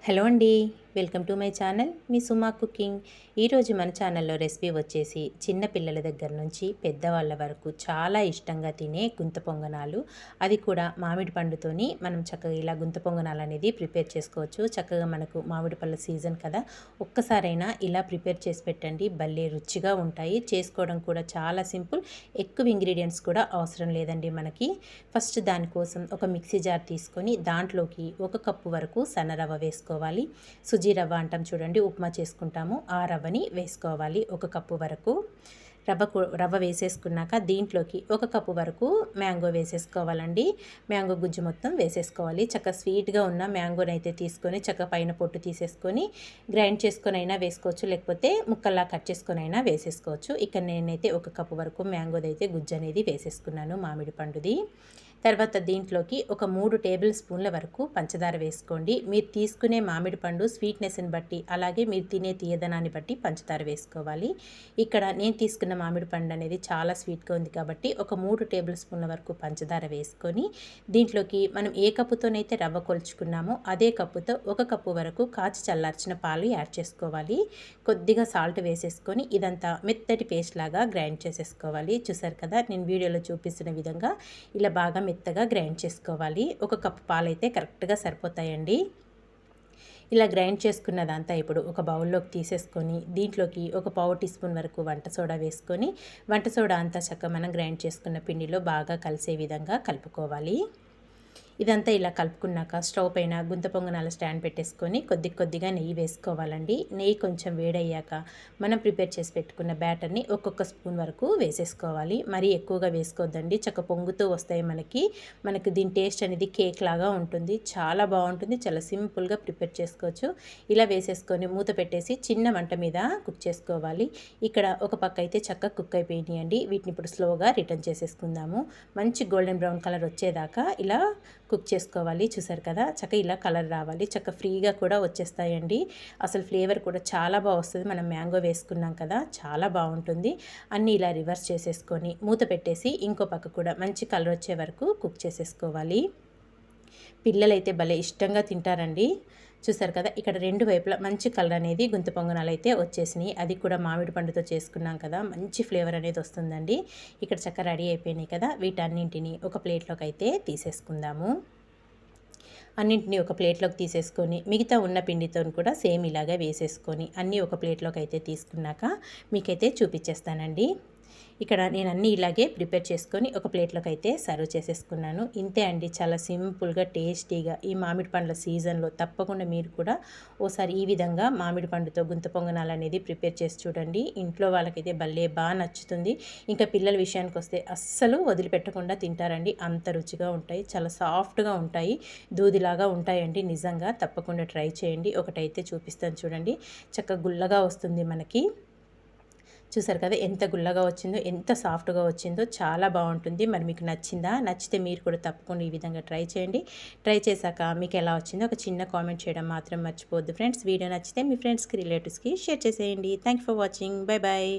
Hello అండి, welcome to my channel me Suma cooking. ఈరోజు మన ఛానల్లో రెసిపీ వచ్చేసి చిన్న పిల్లల దగ్గర నుంచి పెద్దవాళ్ళ వరకు చాలా ఇష్టంగా తినే గుంత పొంగనాలు. అది కూడా మామిడి పండుతోని మనం చక్కగా ఇలా గుంత పొంగనాలు అనేది ప్రిపేర్ చేసుకోవచ్చు. చక్కగా మనకు మామిడి పళ్ళ సీజన్ కదా, ఒక్కసారైనా ఇలా ప్రిపేర్ చేసి పెట్టండి, భలే రుచిగా ఉంటాయి. చేసుకోవడం కూడా చాలా సింపుల్, ఎక్కువ ఇంగ్రీడియంట్స్ కూడా అవసరం లేదండి మనకి. ఫస్ట్ దానికోసం ఒక మిక్సీ జార్ తీసుకొని దాంట్లోకి 1 కప్పు వరకు సన్న రవ్వ వేసుకోవాలి. సుజీ రవ్వ అంటాం చూడండి, ఉప్మా చేసుకుంటాము, ఆ రవ్వని వేసుకోవాలి. 1 కప్పు వరకు రవ్వ వేసేసుకున్నాక దీంట్లోకి 1 కప్పు వరకు మ్యాంగో వేసేసుకోవాలండి. మ్యాంగో గుజ్జు మొత్తం వేసేసుకోవాలి. చక్కగా స్వీట్గా ఉన్న మ్యాంగోని అయితే తీసుకొని చక్కగా పైన పొట్టు తీసేసుకొని గ్రైండ్ చేసుకొని అయినా వేసుకోవచ్చు, లేకపోతే ముక్కల్లా కట్ చేసుకొని అయినా వేసేసుకోవచ్చు. ఇక్కడ నేనైతే 1 కప్పు వరకు మ్యాంగోది అయితే గుజ్జు అనేది వేసేసుకున్నాను, మామిడి పండుది. తర్వాత దీంట్లోకి ఒక 3 టేబుల్ స్పూన్ల వరకు పంచదార వేసుకోండి. మీరు తీసుకునే మామిడి పండు స్వీట్నెస్ని బట్టి, అలాగే మీరు తినే తీయదనాన్ని బట్టి పంచదార వేసుకోవాలి. ఇక్కడ నేను తీసుకున్న మామిడి పండు అనేది చాలా స్వీట్గా ఉంది కాబట్టి ఒక 3 టేబుల్ స్పూన్ల వరకు పంచదార వేసుకొని దీంట్లోకి మనం ఏ కప్పుతోనైతే రవ్వ కొలుచుకున్నామో అదే కప్పుతో 1 కప్పు వరకు కాచి చల్లార్చిన పాలు యాడ్ చేసుకోవాలి. కొద్దిగా సాల్ట్ వేసేసుకొని ఇదంతా మెత్తటి పేస్ట్ లాగా గ్రైండ్ చేసేసుకోవాలి. చూసారు కదా, నేను వీడియోలో చూపిస్తున్న విధంగా ఇలా బాగా మెత్తగా గ్రైండ్ చేసుకోవాలి. 1 కప్పు పాలైతే కరెక్ట్గా సరిపోతాయండి. ఇలా గ్రైండ్ చేసుకున్నదంతా ఇప్పుడు ఒక బౌల్లోకి తీసేసుకొని దీంట్లోకి ఒక పావు టీ స్పూన్ వరకు వంట సోడా వేసుకొని వంట సోడా అంతా చక్కగా మనం గ్రైండ్ చేసుకున్న పిండిలో బాగా కలిసే విధంగా కలుపుకోవాలి. ఇదంతా ఇలా కలుపుకున్నాక స్టవ్ పైన గుంత పొంగనాల స్టాండ్ పెట్టేసుకొని కొద్దిగా నెయ్యి వేసుకోవాలండి. నెయ్యి కొంచెం వేడయ్యాక మనం ప్రిపేర్ చేసి పెట్టుకున్న బ్యాటర్ని ఒక్కొక్క స్పూన్ వరకు వేసేసుకోవాలి. మరీ ఎక్కువగా వేసుకోవద్దండి, చక్క పొంగుతూ వస్తాయి మనకి దీని టేస్ట్ అనేది కేక్ లాగా ఉంటుంది, చాలా బాగుంటుంది. చాలా సింపుల్గా ప్రిపేర్ చేసుకోవచ్చు. ఇలా వేసేసుకొని మూత పెట్టేసి చిన్న మంట మీద కుక్ చేసుకోవాలి. ఇక్కడ ఒక పక్క అయితే చక్కగా కుక్ అయిపోయినాయండి. వీటిని ఇప్పుడు స్లోగా రిటర్న్ చేసేసుకుందాము. మంచి గోల్డెన్ బ్రౌన్ కలర్ వచ్చేదాకా ఇలా కుక్ చేసుకోవాలి. చూసారు కదా, చక్క ఇలా కలర్ రావాలి, చక్క ఫ్రీగా కూడా వచ్చేస్తాయండి. అసలు ఫ్లేవర్ కూడా చాలా బాగా వస్తుంది. మనం మ్యాంగో వేసుకున్నాం కదా, చాలా బాగుంటుంది. అన్నీ ఇలా రివర్స్ చేసేసుకొని మూత పెట్టేసి ఇంకో పక్క కూడా మంచి కలర్ వచ్చే వరకు కుక్ చేసేసుకోవాలి. పిల్లలైతే భలే ఇష్టంగా తింటారండి. చూసారు కదా, ఇక్కడ 2 వైపులా మంచి కలర్ అనేది గుంత పొంగనాలు అయితే వచ్చేసినాయి. అది కూడా మామిడి పండుతో చేసుకున్నాం కదా, మంచి ఫ్లేవర్ అనేది వస్తుందండి. ఇక్కడ చక్కగా రెడీ అయిపోయినాయి కదా, వీటన్నింటినీ ఒక ప్లేట్లోకి అయితే తీసేసుకుందాము. అన్నింటినీ ఒక ప్లేట్లోకి తీసేసుకొని మిగతా ఉన్న పిండితో కూడా సేమ్ ఇలాగే వేసేసుకొని అన్నీ ఒక ప్లేట్లోకి అయితే తీసుకున్నాక మీకైతే చూపించేస్తానండి. ఇక్కడ నేను అన్నీ ఇలాగే ప్రిపేర్ చేసుకొని ఒక ప్లేట్లోకి అయితే సర్వ్ చేసేసుకున్నాను. ఇంతే అండి, చాలా సింపుల్గా టేస్టీగా ఈ మామిడి పండ్ల సీజన్లో తప్పకుండా మీరు కూడా ఓసారి ఈ విధంగా మామిడి పండుతో గుంత పొంగనాలు అనేది ప్రిపేర్ చేసి చూడండి. ఇంట్లో వాళ్ళకైతే భలే బాగా నచ్చుతుంది. ఇంకా పిల్లల విషయానికి వస్తే అస్సలు వదిలిపెట్టకుండా తింటారండి, అంత రుచిగా ఉంటాయి, చాలా సాఫ్ట్గా ఉంటాయి, దూదిలాగా ఉంటాయండి. నిజంగా తప్పకుండా ట్రై చేయండి. ఒకటైతే చూపిస్తాను చూడండి, చక్కగా గుల్లగా వస్తుంది మనకి. చూసారు కదా, ఎంత గుల్లగా వచ్చిందో, ఎంత సాఫ్ట్గా వచ్చిందో, చాలా బాగుంటుంది. మరి మీకు నచ్చిందా? నచ్చితే మీరు కూడా తప్పకుండా ఈ విధంగా ట్రై చేయండి. ట్రై చేశాక మీకు ఎలా వచ్చిందో ఒక చిన్న కామెంట్ చేయడం మాత్రం మర్చిపోవద్దు ఫ్రెండ్స్. వీడియో నచ్చితే మీ ఫ్రెండ్స్కి, రిలేటివ్స్కి షేర్ చేసేయండి. Thank you for watching. Bye bye.